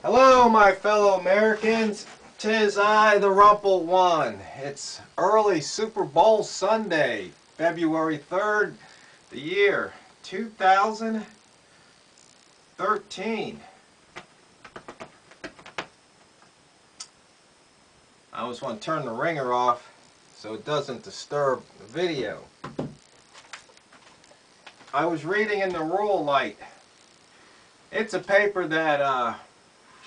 Hello, my fellow Americans. 'Tis I, the Rumpled One. It's early Super Bowl Sunday, February 3rd, the year 2013. I always want to turn the ringer off so it doesn't disturb the video. I was reading in the Rural Light. It's a paper that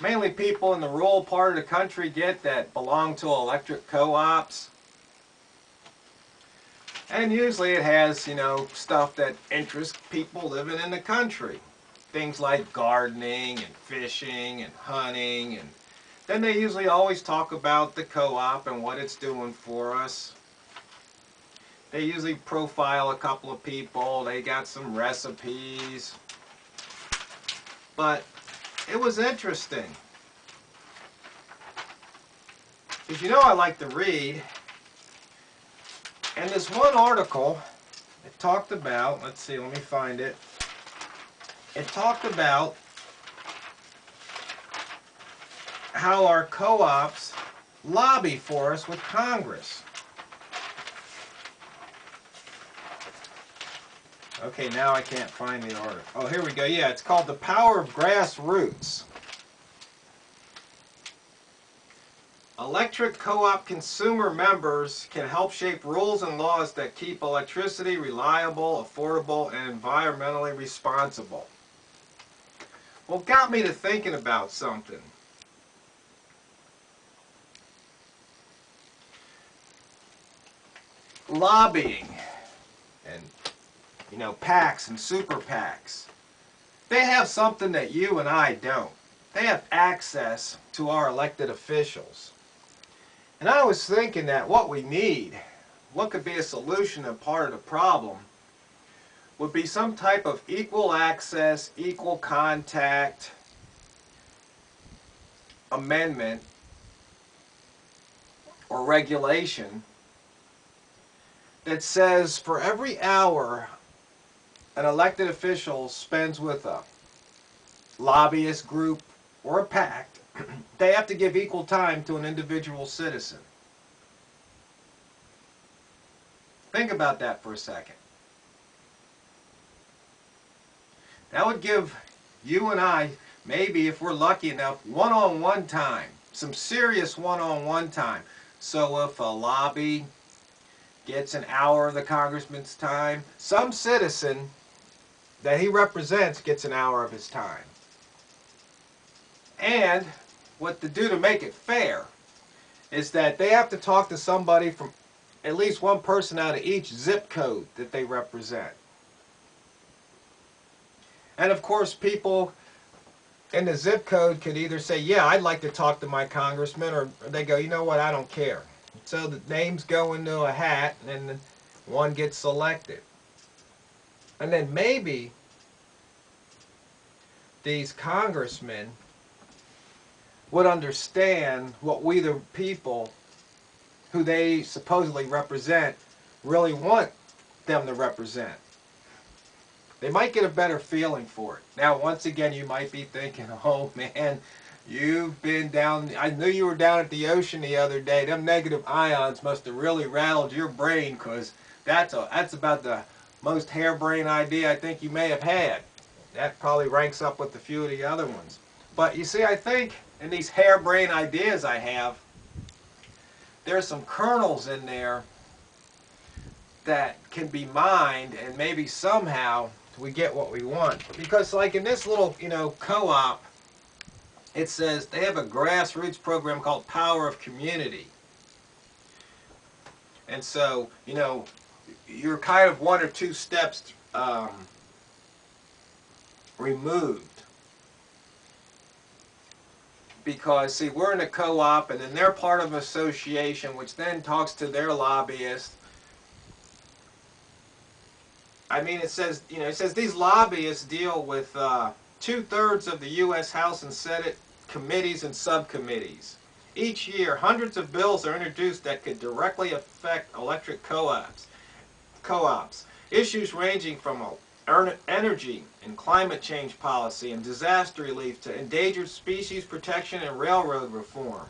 mainly people in the rural part of the country get that belong to electric co-ops. And usually it has, stuff that interests people living in the country. Things like gardening and fishing and hunting. And then they usually always talk about the co-op and what it's doing for us. They usually profile a couple of people. They got some recipes. But it was interesting. Because I like to read. And this one article, it talked about, let's see, let me find it. It talked about how our co-ops lobby for us with Congress. Okay, now I can't find the article. Oh, here we go. Yeah, it's called The Power of Grassroots. Electric co-op consumer members can help shape rules and laws that keep electricity reliable, affordable, and environmentally responsible. Well, it got me to thinking about something. Lobbying and, PACs and super PACs. They have something that you and I don't. They have access to our elected officials. And I was thinking that what we need, what could be a solution and part of the problem, would be some type of equal access, equal contact amendment or regulation that says for every hour an elected official spends with a lobbyist group or a PAC, they have to give equal time to an individual citizen. Think about that for a second. That would give you and I, maybe if we're lucky enough, one-on-one time. Some serious one-on-one time. So if a lobby gets an hour of the congressman's time, some citizen that he represents gets an hour of his time. And what to do to make it fair is that they have to talk to somebody from at least one person out of each zip code that they represent. And of course, people in the zip code could either say, yeah, I'd like to talk to my congressman, or they go, you know what, I don't care. So the names go into a hat and one gets selected. And then maybe these congressmen would understand what we, the people who they supposedly represent, really want them to represent. They might get a better feeling for it. Now, once again, you might be thinking, oh man, you've been down, I knew you were down at the ocean the other day. Them negative ions must have really rattled your brain, because that's about the most harebrained idea I think you may have had. That probably ranks up with a few of the other ones. But you see, I think in these harebrained ideas I have, there's some kernels in there that can be mined, and maybe somehow we get what we want. Because like in this little, co-op, it says they have a grassroots program called Power of Community. And so, you're kind of one or two steps removed. Because, see, we're in a co-op, and then they're part of an association, which then talks to their lobbyists. I mean, it says these lobbyists deal with 2/3 of the U.S. House and Senate committees and subcommittees. Each year, hundreds of bills are introduced that could directly affect electric co-ops. Issues ranging from energy and climate change policy and disaster relief to endangered species protection and railroad reform.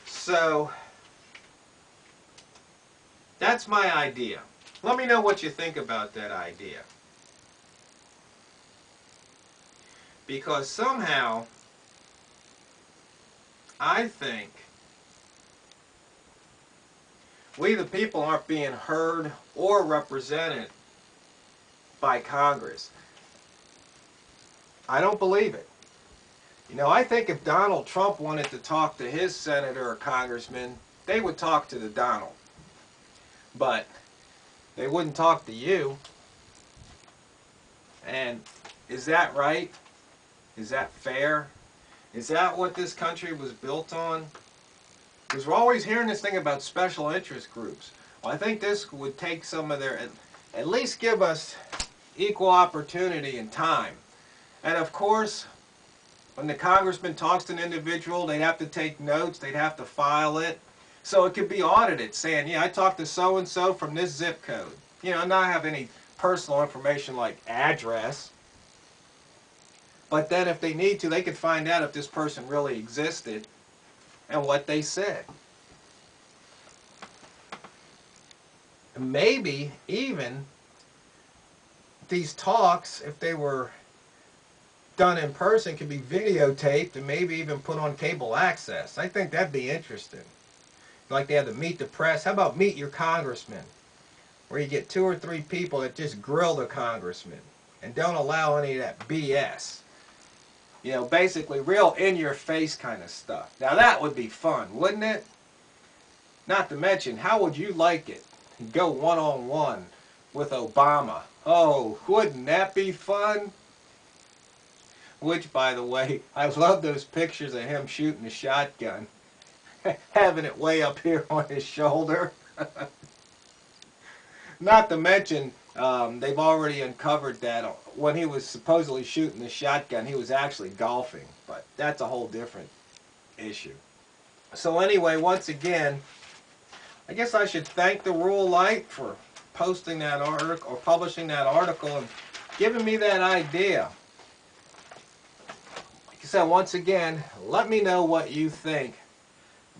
So, that's my idea. Let me know what you think about that idea. Because somehow, I think we the people aren't being heard or represented by Congress. I don't believe it. You know, I think if Donald Trump wanted to talk to his senator or congressman, they would talk to the Donald. But they wouldn't talk to you. And is that right? Is that fair? Is that what this country was built on? Because we're always hearing this thing about special interest groups. Well, I think this would take some of their, at least give us equal opportunity and time. And of course, when the congressman talks to an individual, they'd have to take notes, they'd have to file it. So it could be audited, saying, yeah, I talked to so-and-so from this zip code. You know, not have any personal information like address. But then if they need to, they could find out if this person really existed and what they said. Maybe even these talks, if they were done in person, could be videotaped and maybe even put on cable access. I think that'd be interesting. Like they have to Meet the Press. How about Meet Your Congressman? Where you get 2 or 3 people that just grill the congressman and don't allow any of that BS. You know, basically real in-your-face kind of stuff. Now that would be fun, wouldn't it? Not to mention, how would you like it? Go one-on-one with Obama. Oh, wouldn't that be fun? Which, by the way, I love those pictures of him shooting a shotgun. Having it way up here on his shoulder. Not to mention, they've already uncovered that when he was supposedly shooting the shotgun, he was actually golfing. But that's a whole different issue. So anyway, once again, I guess I should thank the Rural Light for posting that article, or publishing that article, and giving me that idea. Like I said, once again, let me know what you think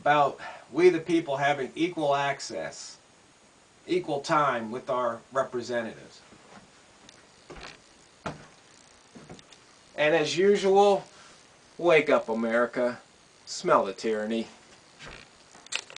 about we the people having equal access, equal time with our representatives. And as usual, wake up, America. Smell the tyranny.